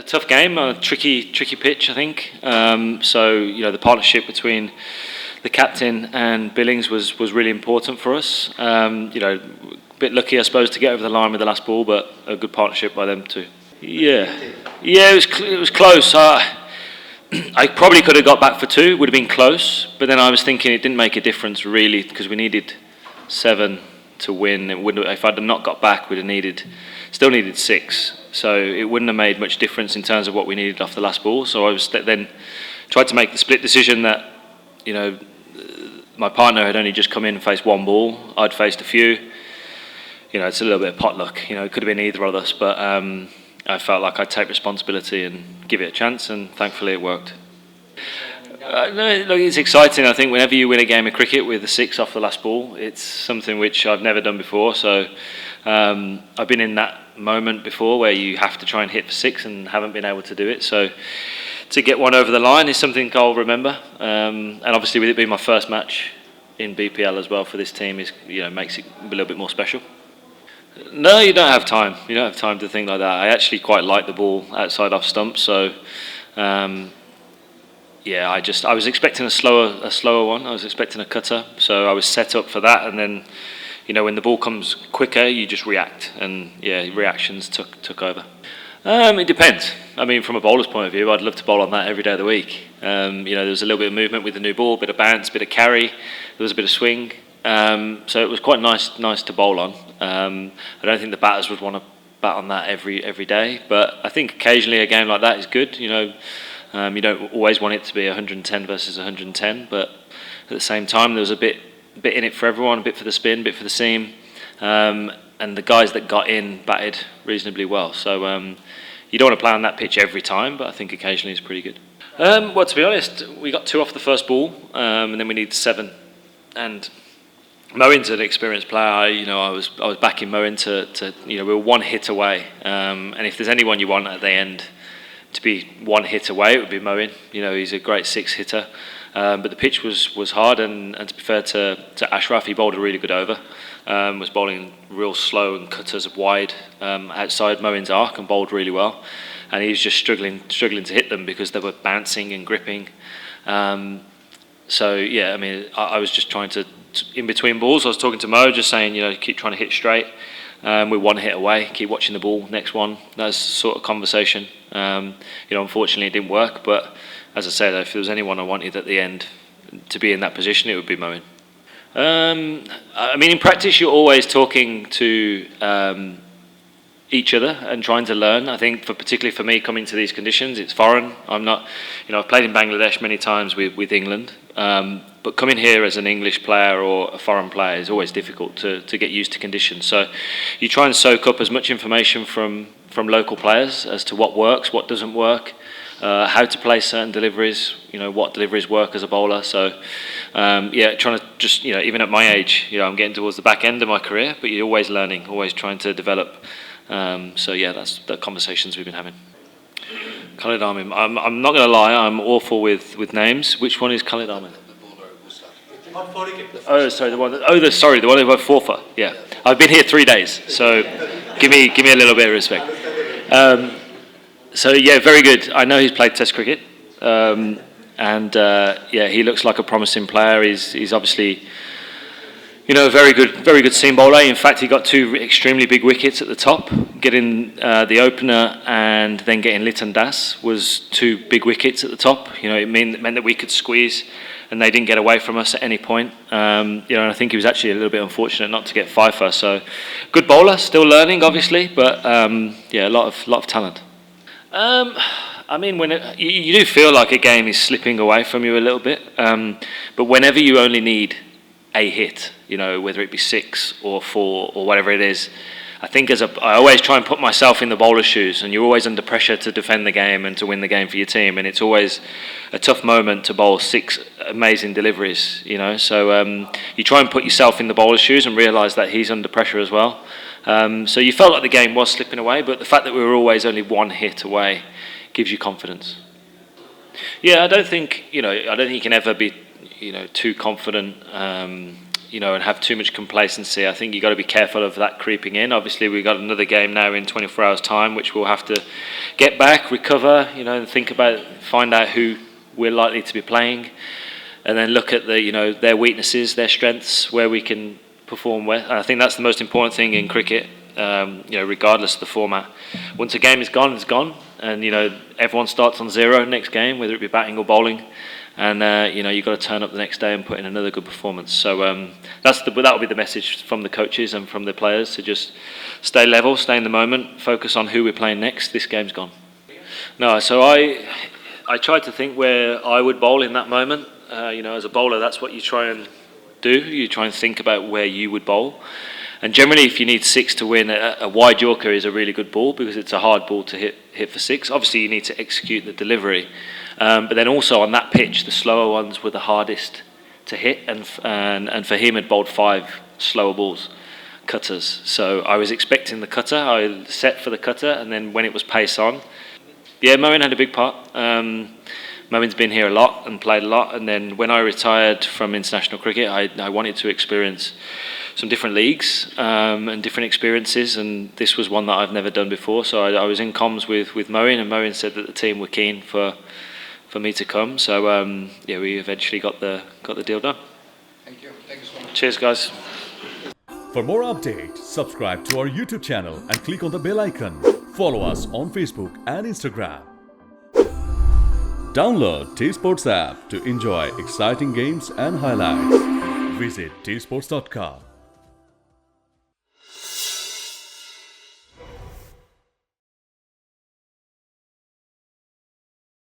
tough game, a tricky pitch, I think. So the partnership between the captain and Billings was really important for us. A bit lucky, I suppose, to get over the line with the last ball, but a good partnership by them too. Yeah, it was close. I probably could have got back for 2. Would have been close, but then I was thinking it didn't make a difference really because we needed 7 to win. It wouldn't. If I'd not got back, we'd have still needed 6. So it wouldn't have made much difference in terms of what we needed off the last ball. So I was then tried to make the split decision that my partner had only just come in and faced 1 ball. I'd faced a few. It's a little bit of potluck. It could have been either of us, but I felt like I'd take responsibility and give it a chance, and thankfully it worked. No, look, it's exciting. I think whenever you win a game of cricket with a 6 off the last ball, it's something which I've never done before. So I've been in that moment before where you have to try and hit for 6 and haven't been able to do it. So to get one over the line is something I'll remember. And obviously with it being my first match in BPL as well for this team is makes it a little bit more special. No, you don't have time. You don't have time to think like that. I actually quite like the ball outside off stump. So I was expecting a slower one. I was expecting a cutter. So I was set up for that. And then, when the ball comes quicker, you just react. And reactions took over. It depends. I mean, from a bowler's point of view, I'd love to bowl on that every day of the week. There was a little bit of movement with the new ball, a bit of bounce, a bit of carry. There was a bit of swing. So it was quite nice to bowl on. I don't think the batters would want to bat on that every day, but I think occasionally a game like that is good. You don't always want it to be 110 versus 110, but at the same time there was a bit in it for everyone, a bit for the spin, a bit for the seam, and the guys that got in batted reasonably well. So you don't want to play on that pitch every time, but I think occasionally it's pretty good. Well, to be honest, we got 2 off the first ball, and then we needed 7, and Moeen's an experienced player. I was backing Moeen to we were 1 hit away, and if there's anyone you want at the end to be 1 hit away, it would be Moeen. He's a great 6 hitter, but the pitch was hard, and to be fair to Ashraf, he bowled a really good over. Was bowling real slow and cutters wide outside Moeen's arc and bowled really well, and he was just struggling to hit them because they were bouncing and gripping. I was just trying to. In between balls, I was talking to Mo, just saying, keep trying to hit straight. We're 1 hit away. Keep watching the ball. Next one. That's sort of conversation. Unfortunately, it didn't work. But as I said, if there was anyone I wanted at the end to be in that position, it would be Moeen. In practice, you're always talking to each other and trying to learn. I think, particularly for me, coming to these conditions, it's foreign. I'm not. I've played in Bangladesh many times with England. But coming here as an English player or a foreign player is always difficult to get used to conditions. So you try and soak up as much information from local players as to what works, what doesn't work, how to play certain deliveries, what deliveries work as a bowler. So trying to just, even at my age, I'm getting towards the back end of my career, but you're always learning, always trying to develop. That's the conversations we've been having. Khalid Ahmed. I'm not going to lie, I'm awful with names. Which one is Khalid Ahmed? Oh, sorry, the one who went 4 for. Yeah, I've been here 3 days, so give me a little bit of respect. Very good. I know he's played Test cricket, he looks like a promising player. He's obviously, a very good seam bowler. In fact, he got 2 extremely big wickets at the top. Getting the opener and then getting Liton Das was 2 big wickets at the top. It meant that we could squeeze, and they didn't get away from us at any point. And I think he was actually a little bit unfortunate not to get 5 for. So, good bowler, still learning, obviously, but a lot of talent. When you do feel like a game is slipping away from you a little bit, but whenever you only need a hit, whether it be 6 or 4 or whatever it is, I think I always try and put myself in the bowler's shoes, and you're always under pressure to defend the game and to win the game for your team, and it's always a tough moment to bowl 6 amazing deliveries, so you try and put yourself in the bowler's shoes and realise that he's under pressure as well. So you felt like the game was slipping away, but the fact that we were always only 1 hit away gives you confidence. I don't think you can ever be too confident and have too much complacency. I think you've got to be careful of that creeping in. Obviously, we've got another game now in 24 hours' time, which we'll have to get back, recover, and think about, find out who we're likely to be playing, and then look at their weaknesses, their strengths, where we can perform well. And I think that's the most important thing in cricket, regardless of the format. Once a game is gone, it's gone, and everyone starts on zero next game, whether it be batting or bowling. And you've got to turn up the next day and put in another good performance. So that will be the message from the coaches and from the players, to just stay level, stay in the moment, focus on who we're playing next. This game's gone. No, so I tried to think where I would bowl in that moment. As a bowler, that's what you try and do. You try and think about where you would bowl. And generally, if you need 6 to win, a wide Yorker is a really good ball, because it's a hard ball to hit for 6. Obviously, you need to execute the delivery. But then also on that pitch, the slower ones were the hardest to hit, and Fahim had bowled 5 slower balls, cutters. So I was expecting the cutter. I set for the cutter, and then when it was pace on, Moeen had a big part. Moeen's been here a lot and played a lot, and then when I retired from international cricket, I wanted to experience some different leagues and different experiences, and this was one that I've never done before. So I was in comms with Moeen, and Moeen said that the team were keen for me to come. So we eventually got the deal done. Thank you so much. Cheers, guys. For more updates, subscribe to our YouTube channel and click on the bell icon. Follow us on Facebook and Instagram. Download 𝗃𝗵𝗃𝗃 app to enjoy exciting games and highlights. Visit 𝗃𝗵𝗃𝗃𝗃.com.